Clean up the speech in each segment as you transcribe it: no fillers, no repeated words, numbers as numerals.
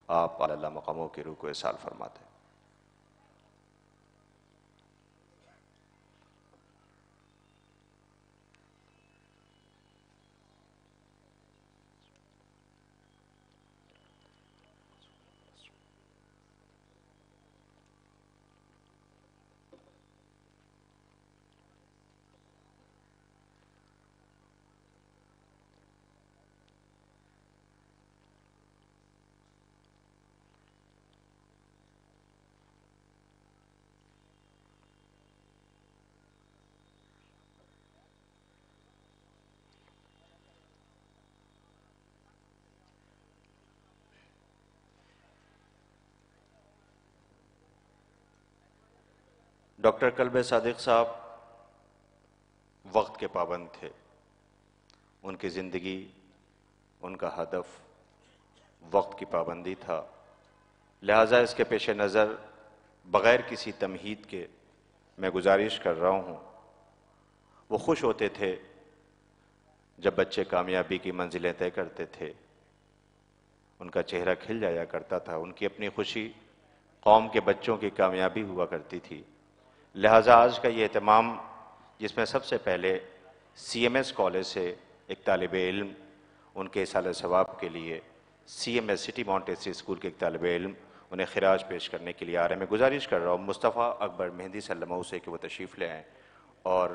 آپ اعلیٰ مقاموں کی روح کو احسال فرماتے ہیں۔ ڈاکٹر کلب صادق صاحب وقت کے پابند تھے۔ ان کی زندگی، ان کا ہدف وقت کی پابندی تھا، لہٰذا اس کے پیش نظر بغیر کسی تمہید کے میں گزارش کر رہا ہوں۔ وہ خوش ہوتے تھے جب بچے کامیابی کی منزلیں طے کرتے تھے، ان کا چہرہ کھل جایا کرتا تھا، ان کی اپنی خوشی قوم کے بچوں کی کامیابی ہوا کرتی تھی۔ لہٰذا آج کا یہ اہتمام، جس میں سب سے پہلے سی ایم ایس کالج سے ایک طالب علم ان کے اصالہ ثواب کے لیے C M S city Montessori school کے ایک طالب علم انہیں خراج پیش کرنے کے لیے آ رہے ہیں۔ میں گزارش کر رہا ہوں مصطفیٰ اکبر مہندی صلی اللہ سے کہ وہ تشریف لے آئیں اور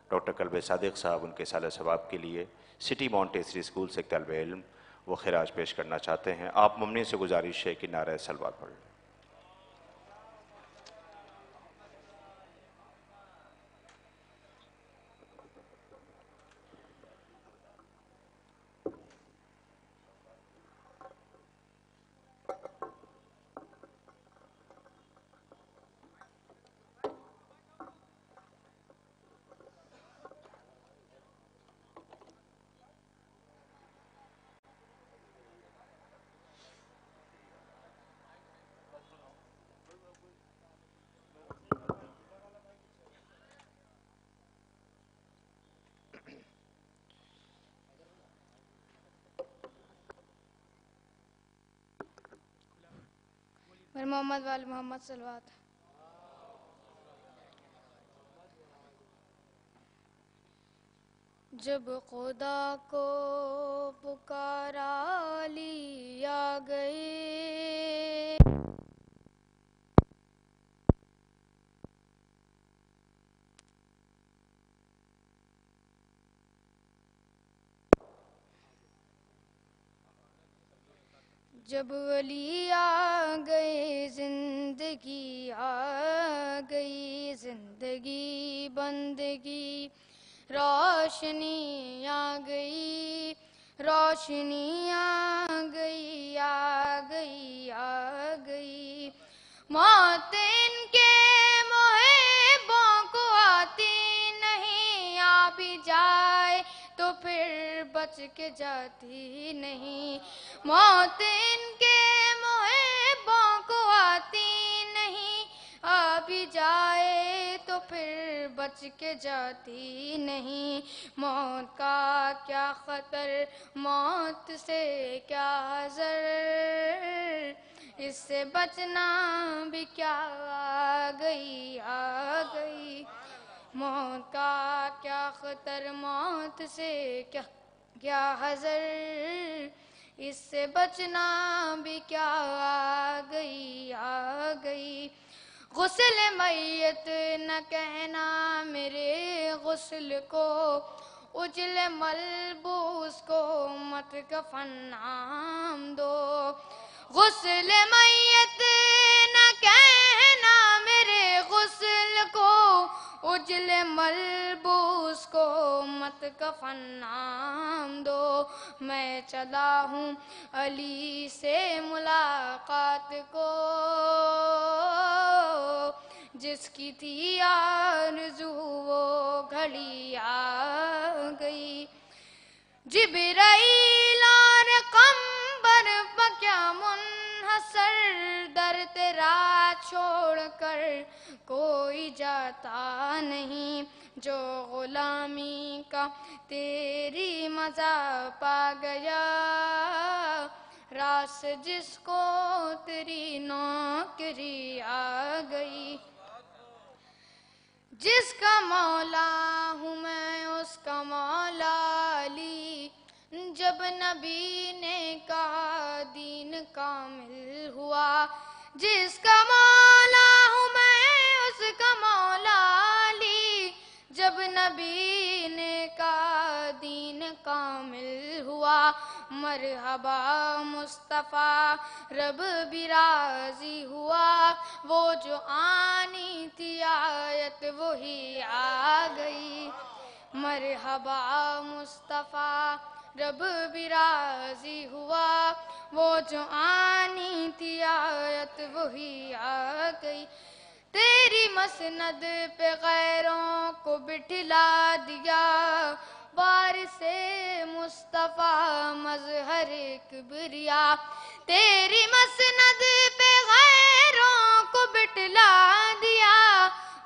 ڈاکٹر کلب صادق صاحب ان کے اصالہ ثواب کے لیے سٹی مانٹیسری اسکول سے ایک طالب علم وہ خراج پیش کرنا چاہتے ہیں۔ آپ ممنون سے گزارش ہے کہ نعرہ سلوات پڑھ لیں۔ محمد وال محمد صلوات۔ جب خدا کو پکارا لیا گئے، جب ولی آ گئے زندگی آ گئی، زندگی بندگی روشنی آ گئی، روشنی آ گئی آ گئی آ گئی۔ موت ان کے محبوں کو آتی نہیں، آ بھی جائے تو پھر بچ کے جاتی نہیں۔ موت ان کے محبوں کو آتی نہیں، آ بھی جائے تو پھر بچ کے جاتی نہیں۔ موت کا کیا خطر، موت سے کیا حذر، اس سے بچنا بھی کیا آ گئی آ گئی۔ موت کا کیا خطر، موت سے کیا حذر، اس سے بچنا بھی کیا آ گئی آ گئی۔ غسل میت نہ کہنا میرے غسل کو، اجل ملبوس کو مت کفن نام دو۔ غسل میت نہ کہنا میرے غسل کو، اجل ملبوس کو مت کفن نام دو۔ میں چلا ہوں علی سے ملاقات کو، جس کی تھی آرزو وہ گھڑی آ گئی۔ جبرائیل اور قمبر پہ کیا منحصر، در تیرا چھوڑ کر کوئی جاتا نہیں۔ جو غلامی کا تیری مزہ پا گیا، راس جس کو تیری نوکری آ گئی. جس کا مولا ہوں میں اس کا مولا علی. جب نبی نے کہا دین کامل ہوا. جس کا مولا ہوں میں اس کا مولا علی. جب نبی نے کہا دین کامل ہوا. مرحبا مصطفیٰ رب بھی راضی ہوا. وہ جو آنی تھی آیت وہی آ گئی. مرحبا مصطفیٰ رب بھی راضی ہوا. وہ جو آنی تھی آیت وہی آ گئی. تیری مسند پہ غیروں کو بٹھلا دیا. وارث مصطفیٰ مظہر کبریا. تیری مسند پہ غیروں کو بٹھلا دیا.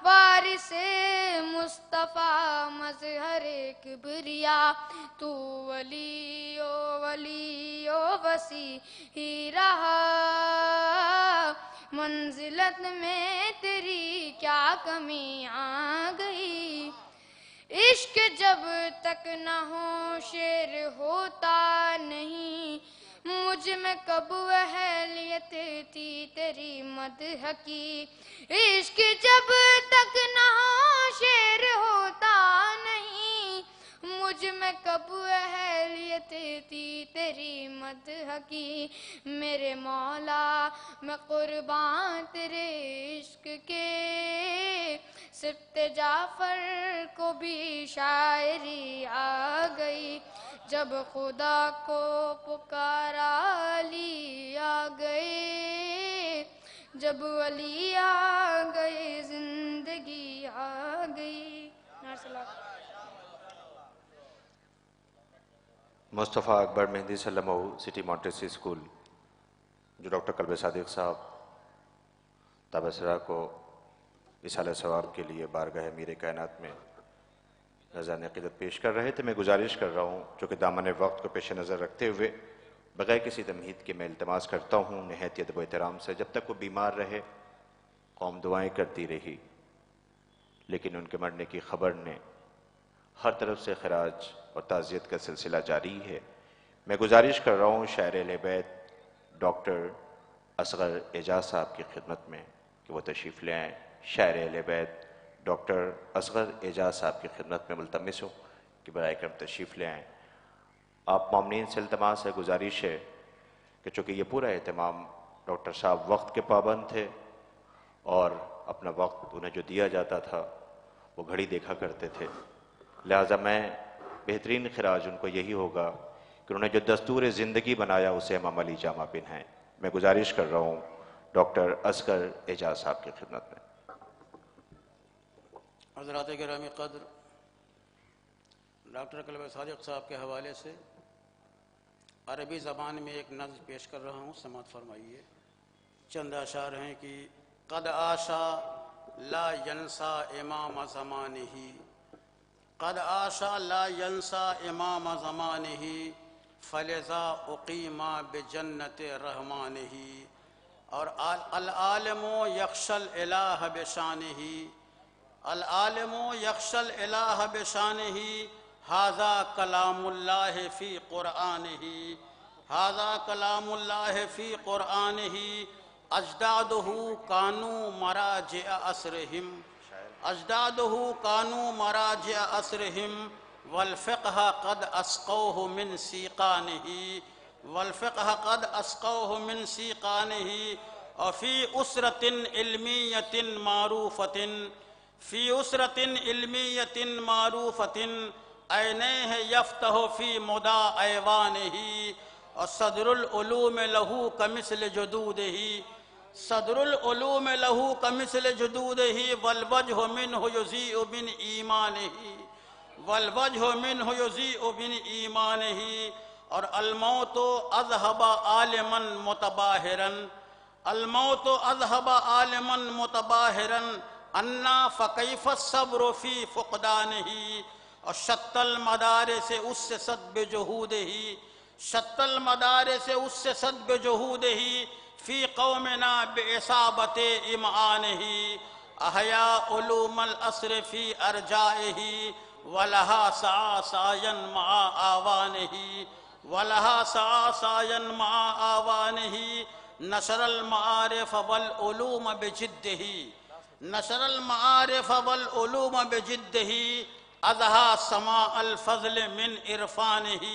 وارث مصطفیٰ مظہر کبریا. تو ولی و وسیع ہی رہا. منزلت میں تیری کیا کمی آ گئی. عشق جب تک نہ ہو شعر ہوتا نہیں. مجھ میں کب اہلیت تھی تیری مدح کی. عشق جب تک نہ ہو شعر ہوتا نہیں. مجھ میں کب اہلیت تھی تیری مدح کی. میرے مولا میں قربان تیرے عشق کے. سبط جعفر کو بھی شاعری آ گئی. جب خدا کو پکارا علی آ گئے. جب علی آ گئے زندگی آ گئی. مصطفیٰ اکبر مہندی سلمہ سٹی مونٹیسری اسکول جو ڈاکٹر قلب صادق صاحب تابسرہ کو اصالہ ثواب کے لیے بارگاہ امیر کائنات میں نذرانِ عقیدت پیش کر رہے تھے. میں گزارش کر رہا ہوں چونکہ دامن وقت کو پیش نظر رکھتے ہوئے بغیر کسی تمہید کے میں التماس کرتا ہوں نہایت ادب و احترام سے. جب تک وہ بیمار رہے قوم دعائیں کرتی رہی لیکن ان کے مرنے کی خبر نے ہر طرف سے خراج اور تعزیت کا سلسلہ جاری ہے. میں گزارش کر رہا ہوں شاعر اہل بیت ڈاکٹر اصغر اعجاز صاحب کی خدمت میں کہ وہ تشریف لے آئیں. شاعر اہل بیت ڈاکٹر اصغر اعجاز صاحب کی خدمت میں ملتمس ہوں کہ برائے کرم تشریف لے آئیں. آپ مومنین سے التماس ہے, گزارش ہے کہ چونکہ یہ پورا اہتمام ڈاکٹر صاحب وقت کے پابند تھے اور اپنا وقت انہیں جو دیا جاتا تھا وہ گھڑی دیکھا کرتے تھے, لہٰذا میں بہترین خراج ان کو یہی ہوگا کہ انہوں نے جو دستور زندگی بنایا اسے ہم عملی جامہ پہنائیں. میں گزارش کر رہا ہوں ڈاکٹر اصغر اعجاز صاحب کی خدمت میں. حضرات گرامی قدر, ڈاکٹر قلب صادق صاحب کے حوالے سے عربی زبان میں ایک نظم پیش کر رہا ہوں, سماعت فرمائیے. چند اشعار ہیں کہ قد آشا لا ینسا امام زمانہ. قد آشا لا ینسا امام زمانہ فلذا اقیما بجنت رحمانہ. اور العالم یخشى الالہ بشانہ. العالم یخشى الالہ بشانہ ھذا کلام اللہ فی قرآنہ. ھذا کلام اللہ فی قرآنہ. اجدادہ کانوا مراجع عصرہم. اجدادہ کانوا مراجع عصرہم. والفقہ قد اسقوہ من سیقانہ. والفقہ قد اسقوہ من سیقانہ. وفی اسرۃ علمیۃ معروفۃ. فی اسرۃ علمیۃ معروفۃ. عینیہ یفتح فی مدى ایوانہ. صدر العلوم لہ کمثل جدودہ. صدر العلوم لہ کمثل جدودہ. والوجہ منہ یضیء من ایمانہ. والوجہ منہ یضیء من ایمانہ. اور الموت اذہب عالما متباہرا. الموت اذہب عالما متباہرا. انا فکیف الصبر فی فقدانہ. اور شت المدارس اسست بجہودہ. شت المدارس اسست بجہودہ. فی قومنا بعصابت امعانہ احیا علوم الاسر فی ارجائہ ولہا سعا سعیا مع آوانہ ولہا سعا سعیا مع آوانہ نشر المعارف والعلوم بجدہ نشر المعارف والعلوم بجدہ اضحا سماع الفضل من عرفانہ.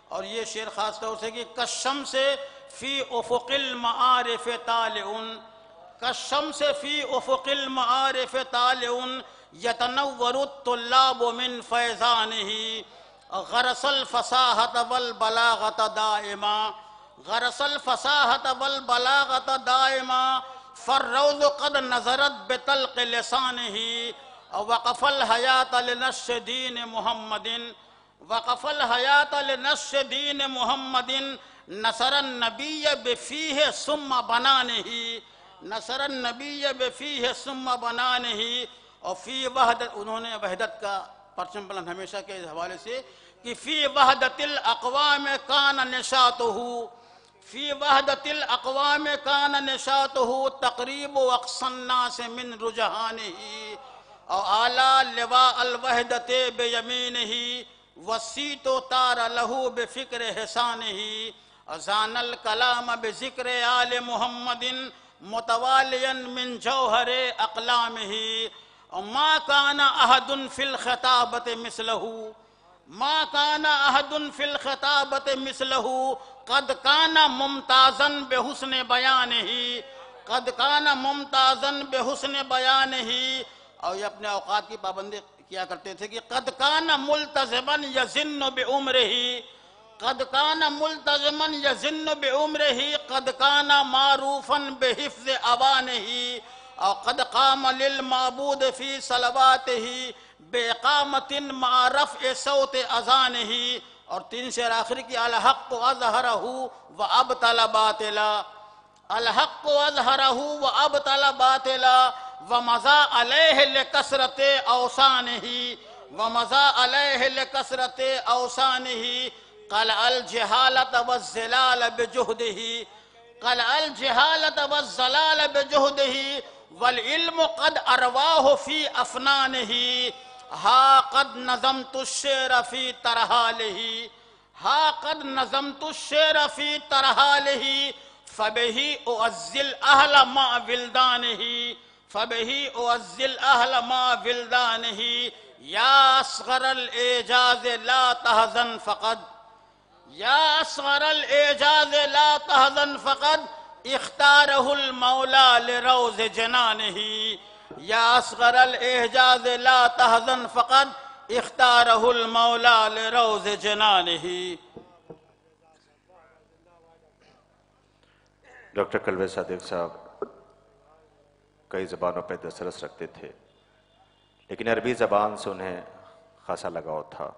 اور یہ شعر خاص طور سے کہ کالشمس فی افق المعارف طالع کالشمس فی افق المعارف طالع یتنور الطلاب من فیضانہ غرس الفصاحت والبلاغت دائما غرس الفصاحت والبلاغت دائما فالروض قد نظرت بطلق لسانہ وقف الحیات لنشر دین محمد وقف الحیات لنشر دین محمد نصر النبی بفیہ ثم بنانہ نصر النبی بفیہ ثم بنانہ. اور فی وحدت انہوں نے وحدت کا پرچم بلند ہمیشہ کے حوالے سے کہ فی وحدت الاقوام کان نشاطہ فی وحدت الاقوام کان نشاطہ تقریب اقصى الناس من رجحانہ اور اعلیٰ لواء الوحدت بیمینہ وسیط طار لہو بفکر حسانہ ازان الکلام بذکر آل محمد متوالیا من جوہر اقلامہ ما کان احد فی الخطابت مثلہ ما کان احد فی الخطابت مثلہ قد کان ممتازا بحسن بیانہ قد کان ممتازا بحسن بیانہ. اور یہ اپنے اوقات کی پابندی کیا کرتے تھے کہ قد کان ملتزما یظن بعمرہ قد کان ملتزما یظن بعمرہ قد کان معروفا بحفظ اوانہ اور قد قام للمعبود فی صلواتہ باقامت مع رفع صوت اذانہ. اور 3 شعر آخری کی الحق اظہرہ وابطل باطلا الحق اظہرہ وابطل باطلا ومضى علیہ لکثرت اوسانہ ومضى علیہ لکثرت اوسانہ قلع الجہالت والزلال بجہدہ قلع الجہالت والزلال بجہدہ والعلم قد ارواہ فی افنانہ ہا قد نظمت الشعر فی ترحالہ ہا قد نظمت الشعر فی ترحالہ فبہ اعزی الاہل مع ولدانہ فبہ اعزی الاہل مع ولدانہ یا اصغر الاعجاز لا تحزن فقد یا اصغر الاعجاز لا تحزن فقد اختارہ المولا لروض جنانہ یا اصغر الاعجاز لا تحزن فقد اختارہ المولا لروض جنانہ. ڈاکٹر کلوہ صادق صاحب کئی زبانوں پہ دسترس رکھتے تھے لیکن عربی زبان سے انہیں خاصا لگاؤ تھا.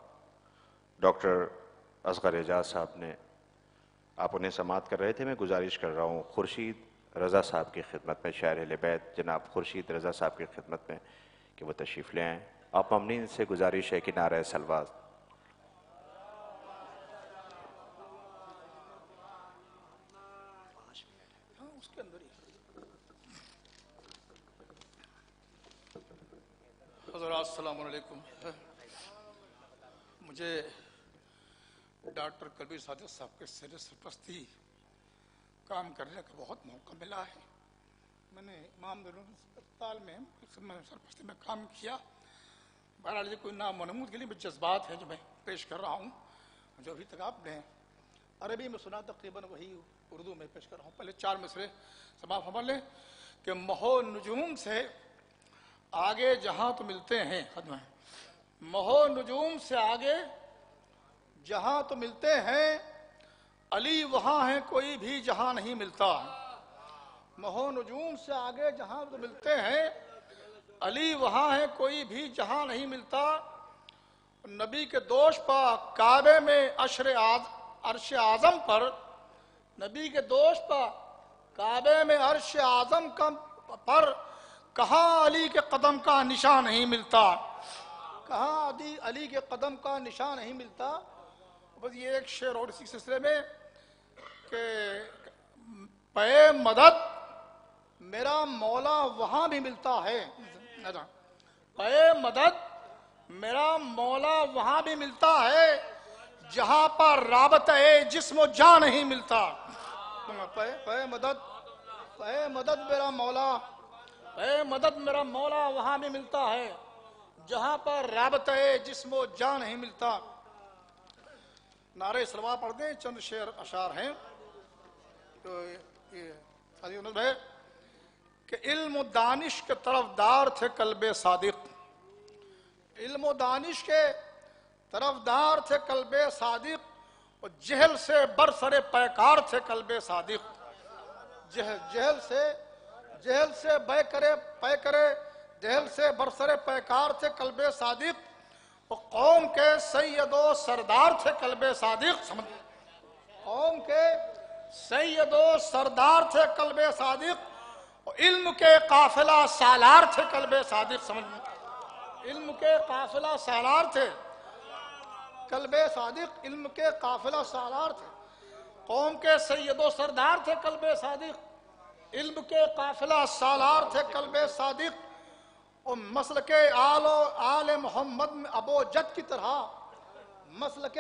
ڈاکٹر اصغر اعجاز صاحب نے آپ انہیں سماعت کر رہے تھے. میں گزارش کر رہا ہوں خورشید رضا صاحب کی خدمت میں شاعر اہل بیت جناب خورشید رضا صاحب کی خدمت میں کہ وہ تشریف لے آئیں. آپ ممنین سے گزارش ہے کہ نعرہ سلوات. حضرات السلام علیکم. مجھے ڈاکٹر کلوہ صادق صاحب کے زیر سرپرستی کام کرنے کا بہت موقع ملا ہے. میں نے امام درون اسپتال میں سرپرستی میں کام کیا. بہرحال یہ کوئی نامنمود کے لیے جذبات ہیں جو میں پیش کر رہا ہوں جو ابھی تک آپ نے عربی میں سنا تقریباً وہی اردو میں پیش کر رہا ہوں. پہلے 4 مصرے سماعت فرما لیں کہ مہو نجوم سے آگے جہاں تو ملتے ہیں مہو نجوم سے آگے جہاں تو ملتے ہیں علی وہاں ہے کوئی بھی جہاں نہیں ملتا. مہو نجوم سے آگے جہاں تو ملتے ہیں علی وہاں ہے کوئی بھی جہاں نہیں ملتا. نبی کے دوش پا کعبے میں عرش اعظم پر نبی کے دوش پا کعبے میں عرش اعظم پر کہاں علی کے قدم کا نشان نہیں ملتا. کہاں علی کے قدم کا نشان نہیں ملتا. بس یہ ایک شعر اور اسی سلسلے میں کہ پے مدد میرا مولا وہاں بھی ملتا ہے، پے مدد میرا مولا وہاں بھی ملتا ہے جہاں پر رابطہ جسم و جان نہیں ملتا۔ پے مدد میرا مولا، پے مدد میرا مولا وہاں بھی ملتا ہے جہاں پر رابطہ جسم و جان نہیں ملتا۔ نعرہ سلوات پڑھ دیں، چند شعر اشعار ہیں تو یہ ہے کہ علم و دانش کے طرفدار تھے قلب صادق، علم و دانش کے طرفدار تھے قلب صادق، اور جہل سے برسر پیکار تھے قلب صادق، جہل سے جہل سے برسر پیکار تھے قلب صادق، اور قوم کے سید و سردار تھے قلب صادق، قوم کے سید و سردار تھے قلب صادق، اور علم کے قافلہ سالار تھے قلب صادق، علم کے قافلہ سالار تھے قلب صادق، علم کے قافلہ سالار تھے، قوم کے سید و سردار تھے قلب صادق، علم کے قافلہ سالار تھے قلب صادق، اور مسلک آل محمد میں ابو جد کی طرح، مسلک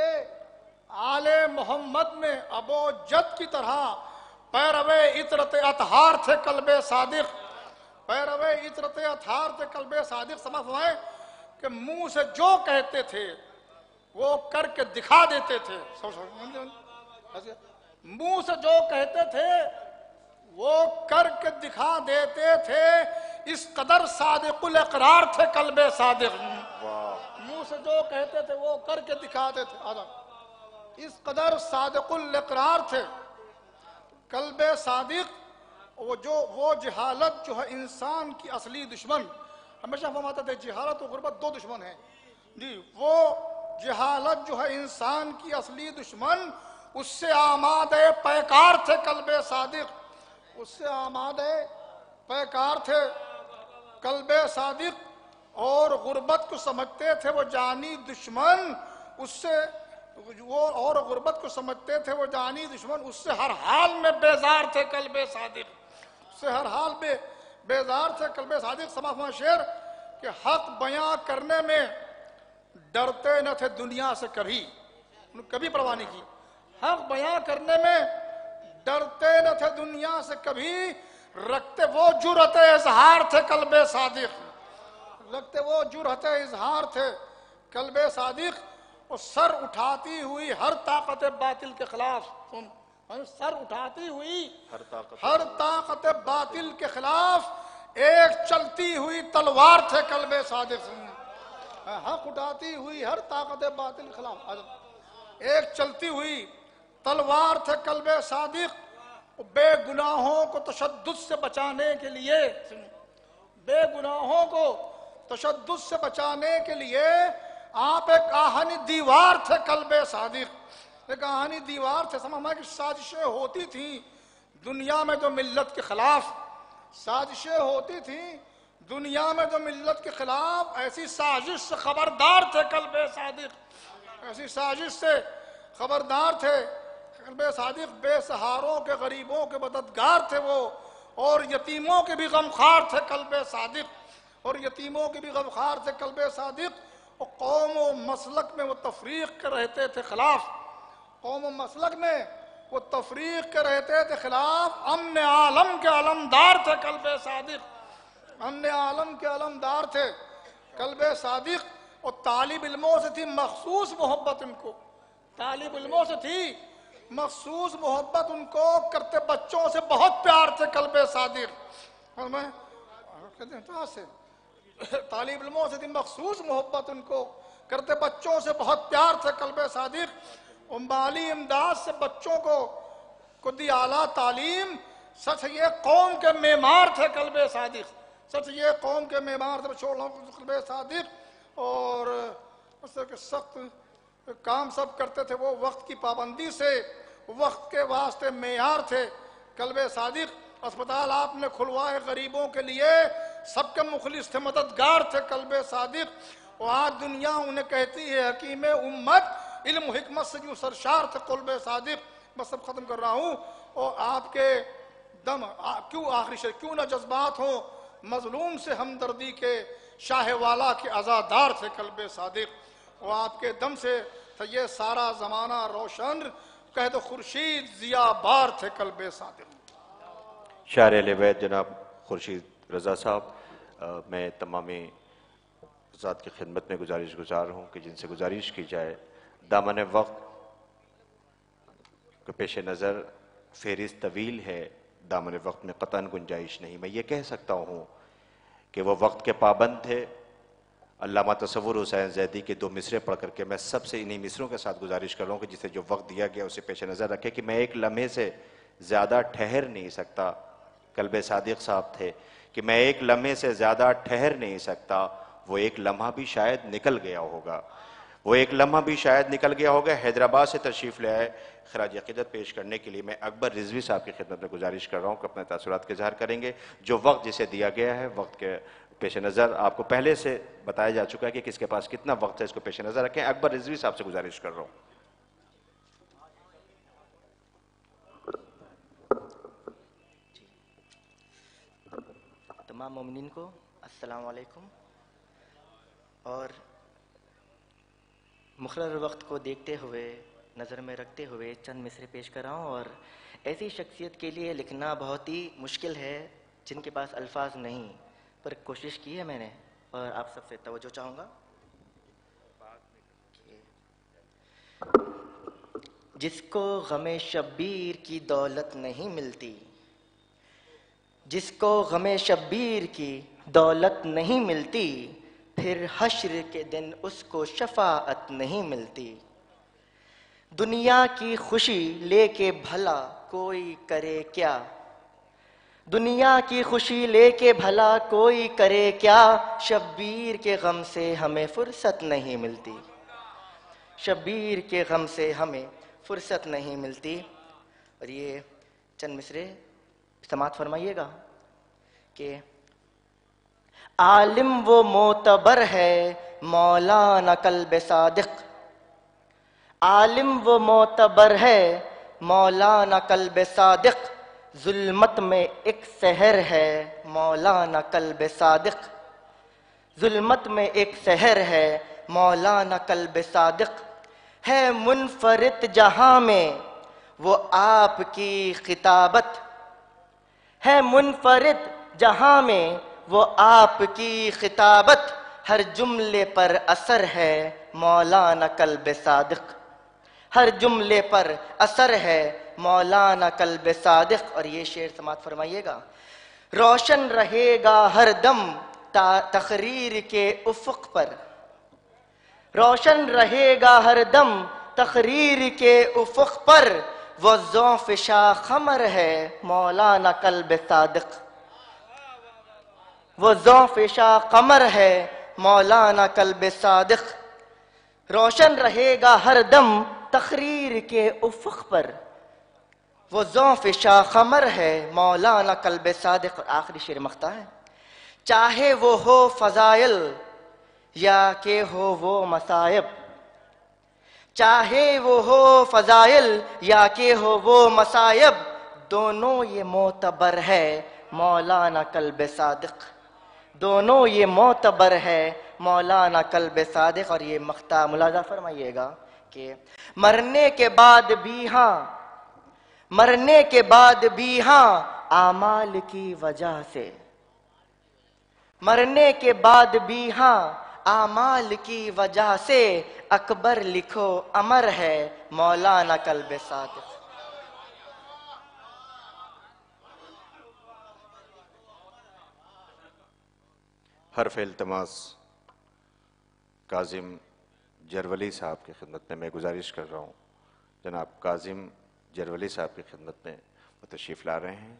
آل محمد میں ابو جد کی طرح پیروے عطرت اطہار تھے قلب صادق، پیروے عطرت اطہار تھے قلب صادق۔ سمجھ فرمائیں کہ منہ سے جو کہتے تھے وہ کر کے دکھا دیتے تھے، منہ سے جو کہتے تھے وہ کر کے دکھا دیتے تھے، اس قدر صادق الاقرار تھے قلب صادق، منہ سے جو کہتے تھے وہ کر کے دکھاتے تھے، اس قدر صادق الاقرار تھے قلب صادق۔ وہ جہالت جو ہے انسان کی اصلی دشمن، ہمیشہ فرماتے تھے جہالت و غربت دو دشمن ہیں جی، وہ جہالت جو ہے انسان کی اصلی دشمن، اس سے آمادہ پیکار تھے قلب صادق، اس سے آمادہ پیکار تھے قلب صادق، اور غربت کو سمجھتے تھے وہ جانی دشمن، اس سے وہ اور غربت کو سمجھتے تھے وہ جانی دشمن، اس سے ہر حال میں بیزار تھے قلب صادق، اس سے ہر حال میں بیزار تھے قلب صادق۔ سماعت شعر کہ حق بیاں کرنے میں ڈرتے نہ تھے دنیا سے کبھی، کبھی پرواہ نہیں کی، حق بیاں کرنے میں ڈرتے نہ تھے دنیا سے کبھی، رکھتے وہ جرأت اظہار تھے قلب صادق، رکھتے وہ جرأت اظہار تھے قلب صادق، اور سر اٹھاتی ہوئی ہر طاقت باطل کے خلاف، سر اٹھاتی ہوئی ہر طاقت باطل کے خلاف ایک چلتی ہوئی تلوار تھے قلب صادق، حق اٹھاتی ہوئی ہر طاقت باطل کے خلاف ایک چلتی ہوئی تلوار تھے قلب صادق، بے گناہوں کو تشدد سے بچانے کے لیے، بے گناہوں کو تشدد سے بچانے کے لیے آپ ایک آہنی دیوار تھے قلب صادق، ایک آہنی دیوار تھے۔ سمجھ کہ سازشیں ہوتی تھیں دنیا میں جو ملت کے خلاف، سازشیں ہوتی تھیں دنیا میں جو ملت کے خلاف، ایسی سازش سے خبردار تھے قلب صادق، ایسی سازش سے خبردار تھے قلب صادق، بے سہاروں کے غریبوں کے مددگار تھے وہ، اور یتیموں کے بھی غمخوار تھے قلب صادق، اور یتیموں کے بھی غمخوار تھے قلب صادق، اور قوم و مسلک میں وہ تفریق کے رہتے تھے خلاف، قوم و مسلک میں وہ تفریق کے رہتے تھے خلاف، امن عالم کے علمدار تھے قلب صادق، امن عالم کے علمدار تھے قلب صادق، اور طالب علموں سے تھی مخصوص محبت ان کو، طالب علموں سے تھی مخصوص محبت ان کو، کرتے بچوں سے بہت پیار تھے قلب صادق، اور میں طالب علموں سے تھی مخصوص محبت ان کو، کرتے بچوں سے بہت پیار تھے قلب صادق، اور مالی امداد سے بچوں کو دی اعلیٰ تعلیم، سچ یہ قوم کے معمار تھے قلب صادق، سچ یہ قوم کے معمار تھے قلب صادق، اور سخت کام سب کرتے تھے وہ وقت کی پابندی سے، وقت کے واسطے معیار تھے قلب صادق، اسپتال آپ نے کھلوائے غریبوں کے لیے، سب کے مخلص تھے مددگار تھے قلب صادق، اور آج دنیا انہیں کہتی ہے حکیم امت، علم و حکمت سے جو سرشار تھے قلب صادق۔ بس سب ختم کر رہا ہوں، اور آپ کے کیوں آخری شعر، کیوں نہ جذبات ہوں مظلوم سے ہمدردی کے، شاہ والا کے عزادار تھے قلب صادق، وہ آپ کے دم سے تھا یہ سارا زمانہ روشن، کہہ دو خورشید ضیاء بار تھے قلب صادق۔ شاعر اہل بیت جناب خورشید رضا صاحب، میں تمامی ذات کی خدمت میں گزار ہوں کہ جن سے گزارش کی جائے دامن وقت کے پیش نظر فہرست طویل ہے، دامن وقت میں قطعاً گنجائش نہیں۔ میں یہ کہہ سکتا ہوں کہ وہ وقت کے پابند تھے۔ علامہ تصور حسین زیدی کے 2 مصرے پڑھ کر کے میں سب سے انہی مصروں کے ساتھ گزارش کر رہا ہوں کہ جسے جو وقت دیا گیا اسے پیش نظر رکھے کہ میں ایک لمحے سے زیادہ ٹھہر نہیں سکتا۔ قلب صادق صاحب تھے کہ میں ایک لمحے سے زیادہ ٹھہر نہیں سکتا، وہ ایک لمحہ بھی شاید نکل گیا ہوگا، وہ ایک لمحہ بھی شاید نکل گیا ہوگا۔ حیدرآباد سے تشریف لے آئے خراج عقیدت پیش کرنے کے لیے میں اکبر رضوی صاحب کی خدمت میں گزارش کر رہا ہوں کہ اپنے تاثرات کا اظہار کریں گے۔ جو وقت جسے دیا گیا ہے، وقت کے پیش نظر آپ کو پہلے سے بتایا جا چکا ہے کہ کس کے پاس کتنا وقت ہے، اس کو پیش نظر رکھیں۔ اکبر رضوی صاحب سے گزارش کر رہا ہوں۔ تمام مومنین کو السلام علیکم، اور مقرر وقت کو دیکھتے ہوئے نظر میں رکھتے ہوئے چند مصرے پیش کر رہا ہوں۔ اور ایسی شخصیت کے لیے لکھنا بہت ہی مشکل ہے جن کے پاس الفاظ نہیں، پر کوشش کی ہے میں نے، اور آپ سب سے توجہ چاہوں گا۔ جس کو غم شبیر کی دولت نہیں ملتی، جس کو غم شبیر کی دولت نہیں ملتی، پھر حشر کے دن اس کو شفاعت نہیں ملتی۔ دنیا کی خوشی لے کے بھلا کوئی کرے کیا، دنیا کی خوشی لے کے بھلا کوئی کرے کیا، شبیر کے غم سے ہمیں فرصت نہیں ملتی، شبیر کے غم سے ہمیں فرصت نہیں ملتی۔ اور یہ چند مصرے سماعت فرمائیے گا کہ عالم وہ معتبر ہے مولانا قلب صادق، عالم وہ معتبر ہے مولانا قلب صادق، ظلمت میں ایک سحر ہے مولانا قلب صادق، ظلمت میں ایک سحر ہے مولانا قلب صادق، ہے منفرد جہاں میں وہ آپ کی خطابت، ہے منفرد جہاں میں وہ آپ کی خطابت، ہر جملے پر اثر ہے مولانا قلب صادق، ہر جملے پر اثر ہے مولانا قلب صادق۔ اور یہ شعر سماعت فرمائیے گا۔ روشن رہے گا ہر دم تقریر کے افق پر، روشن رہے گا ہر دم تقریر کے افق پر، وہ ذوف شاہ خمر ہے مولانا قلب صادق، وہ ذوف شاہ قمر ہے مولانا قلب صادق، روشن رہے گا ہر دم تقریر کے افق پر، وہ ذوف شاہ قمر ہے مولانا قلب صادق۔ اور آخری شعر مختہ ہے، چاہے وہ ہو فضائل یا کہ ہو وہ مصائب، چاہے وہ ہو فضائل یا کہ ہو وہ مصائب، دونوں یہ معتبر ہے مولانا قلب صادق، دونوں یہ معتبر ہے مولانا قلب صادق۔ اور یہ مقطع ملاحظہ فرمائیے گا کہ مرنے کے بعد بھی ہاں، مرنے کے بعد بھی ہاں اعمال کی وجہ سے، مرنے کے بعد بھی ہاں اعمال کی وجہ سے، اکبر لکھو امر ہے مولانا قلب صادق۔ حرف التماس کاظم جرولی صاحب کی خدمت میں گزارش کر رہا ہوں۔ جناب کاظم جرولی صاحب کی خدمت میں وہ تشریف لا رہے ہیں۔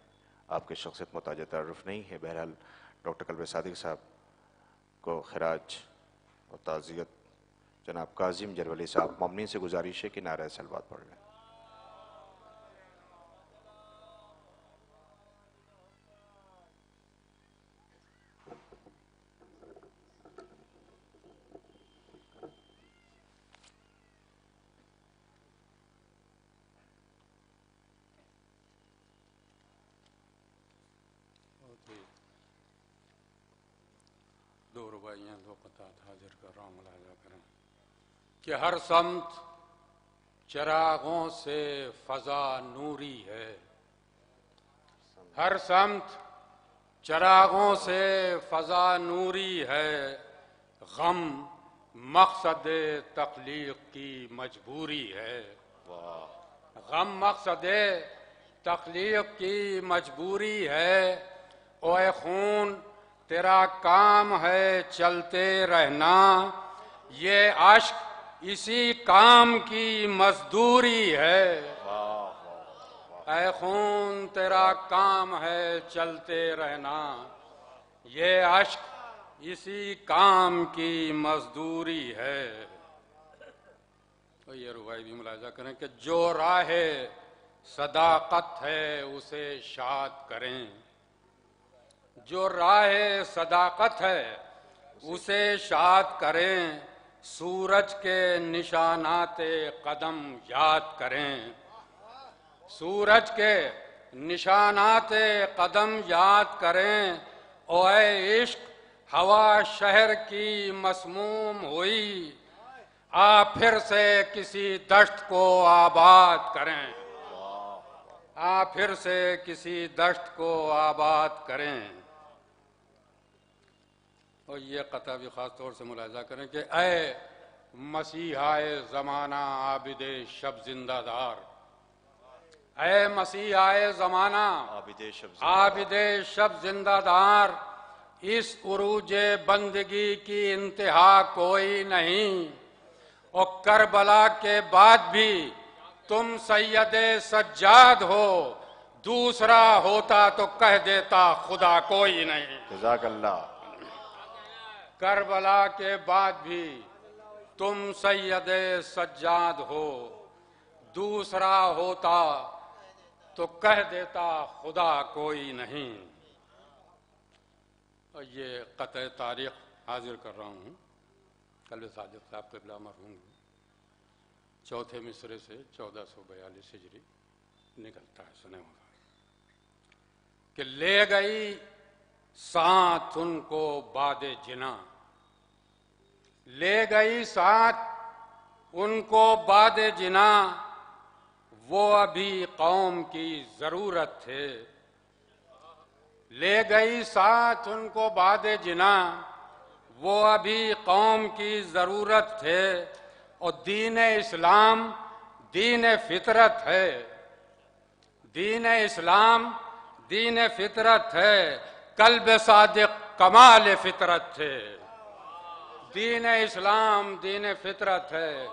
آپ کی شخصیت محتاج تعارف نہیں ہے، بہرحال ڈاکٹر قلب صادق صاحب کو خراج اور تعزیت جناب کاظم جرولی صاحب مومنین سے گزارش ہے کہ نعرہ صلوات پڑھ لیں۔ تھی. دو رباعیاں دو قطعات حاضر کر رہا ہوں، ملاحظہ کریں کہ ہر سمت چراغوں سے فضا نوری ہے. ہر سمت چراغوں سے فضا نوری ہے. غم مقصد تخلیق کی مجبوری ہے. غم مقصد تخلیق کی مجبوری ہے. اوے خون تیرا کام ہے چلتے رہنا، یہ عشق اسی کام کی مزدوری ہے. اے خون تیرا کام ہے چلتے رہنا، یہ عشق اسی کام کی مزدوری ہے. تو یہ رباعی بھی ملاحظہ کریں کہ جو راہ صداقت ہے اسے شاد کریں. جو راہ صداقت ہے اسے شاد کریں. سورج کے نشانات قدم یاد کریں. سورج کے نشانات قدم یاد کریں. او اے عشق ہوا شہر کی مسموم ہوئی، آ پھر سے کسی دشت کو آباد کریں. آ پھر سے کسی دشت کو آباد کریں. اور یہ قطعہ بھی خاص طور سے ملاحظہ کریں کہ اے مسیحائے زمانہ عابد شب زندہ دار، اے مسیحائے زمانہ عابد شب زندہ دار، اس عروج بندگی کی انتہا کوئی نہیں. اور کربلا کے بعد بھی تم سید سجاد ہو، دوسرا ہوتا تو کہہ دیتا خدا کوئی نہیں. جزاک اللہ. کربلا کے بعد بھی تم سید سجاد ہو، دوسرا ہوتا تو کہہ دیتا خدا کوئی نہیں. اور یہ قطع تاریخ حاضر کر رہا ہوں. قلب صادق صاحب قبلہ مرحوم چوتھے مصرے سے 1442 ہجری نکلتا ہے. سنے ہوگا کہ لے گئی ساتھ ان کو باد جنا، لے گئی ساتھ ان کو باد جنا، وہ ابھی قوم کی ضرورت تھے. لے گئی ساتھ ان کو باد جنا، وہ ابھی قوم کی ضرورت تھے. اور دین اسلام دین فطرت ہے. دین اسلام دین فطرت ہے. قلب صادق کمال فطرت تھے. دین اسلام دین فطرت ہے.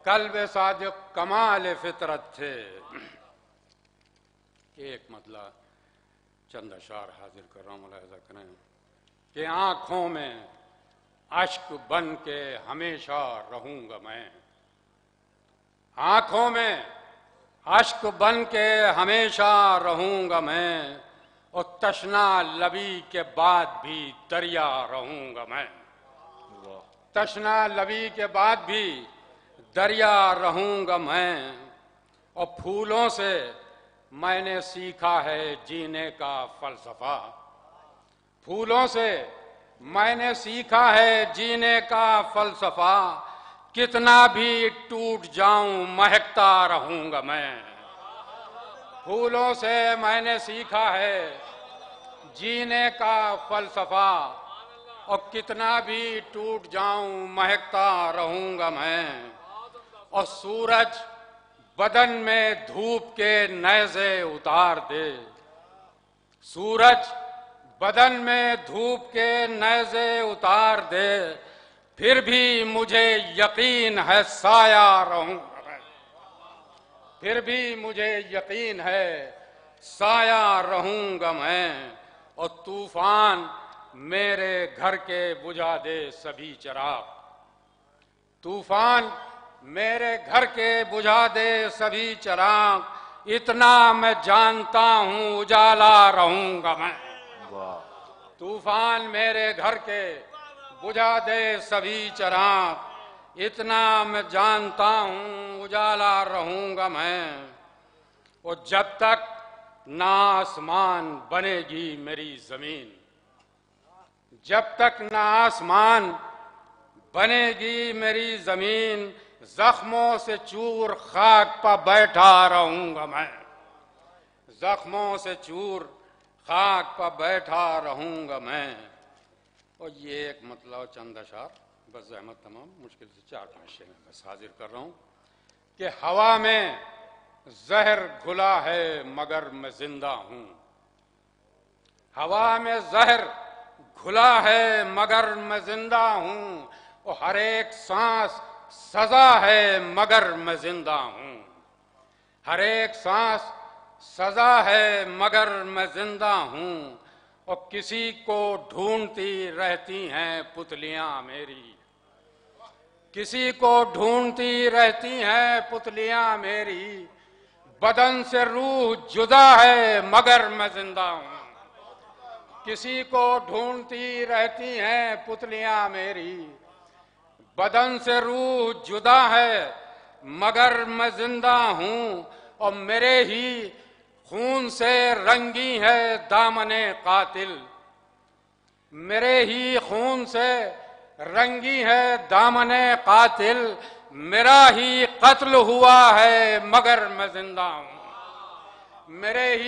قلب صادق کمال فطرت تھے. ایک مطلب چند اشعار حاضر کر رہا ہوں، ملاحظہ کریں کہ آنکھوں میں اشک بن کے ہمیشہ رہوں گا میں. آنکھوں میں اشک بن کے ہمیشہ رہوں گا میں. اور تشنا لبی کے بعد بھی دریا رہوں گا میں. تشنا لبی کے بعد بھی دریا رہوں گا میں. اور پھولوں سے میں نے سیکھا ہے جینے کا فلسفہ. پھولوں سے میں نے سیکھا ہے جینے کا فلسفہ. کتنا بھی ٹوٹ جاؤں مہکتا رہوں گا میں. پھولوں سے میں نے سیکھا ہے جینے کا فلسفہ. اور کتنا بھی ٹوٹ جاؤں مہکتا رہوں گا میں. اور سورج بدن میں دھوپ کے نیزے اتار دے. سورج بدن میں دھوپ کے نیزے اتار دے، پھر بھی مجھے یقین ہے سایہ رہوں گا میں. پھر بھی مجھے یقین ہے سایہ رہوں گا میں. اور طوفان میرے گھر کے بجھا دے سبھی چراغ. طوفان میرے گھر کے بجھا دے سبھی چراغ. اتنا میں جانتا ہوں اجالا رہوں گا میں. طوفان میرے گھر کے بجھا دے سبھی چراغ. اتنا میں جانتا ہوں اجالا رہوں گا میں. اور جب تک نہ آسمان بنے گی میری زمین، جب تک نہ آسمان بنے گی میری زمین، زخموں سے چور خاک پہ بیٹھا رہوں گا میں، زخموں سے چور خاک پہ بیٹھا رہوں گا میں۔ اور یہ ایک مطلب چند اشعار، بس زحمت تمام، مشکل سے 4-5 شعر میں بس حاضر کر رہا ہوں کہ ہوا میں زہر گھلا ہے مگر میں زندہ ہوں، ہوا میں زہر گھلا ہے مگر میں زندہ ہوں، اور ہر ایک سانس سزا ہے مگر میں زندہ ہوں، ہر ایک سانس سزا ہے مگر میں زندہ ہوں، اور کسی کو ڈھونڈتی رہتی ہیں پتلیاں میری، کسی کو ڈھونڈتی رہتی ہیں پتلیاں میری، بدن سے روح جدا ہے مگر میں زندہ ہوں، کسی کو ڈھونڈتی رہتی ہیں پتلیاں میری، بدن سے روح جدا ہے مگر میں زندہ ہوں، اور میرے ہی خون سے رنگی ہے دامن قاتل، میرے ہی خون سے رنگی ہے دامن قاتل، میرا ہی قتل ہوا ہے مگر میں زندہ ہوں، میرے ہی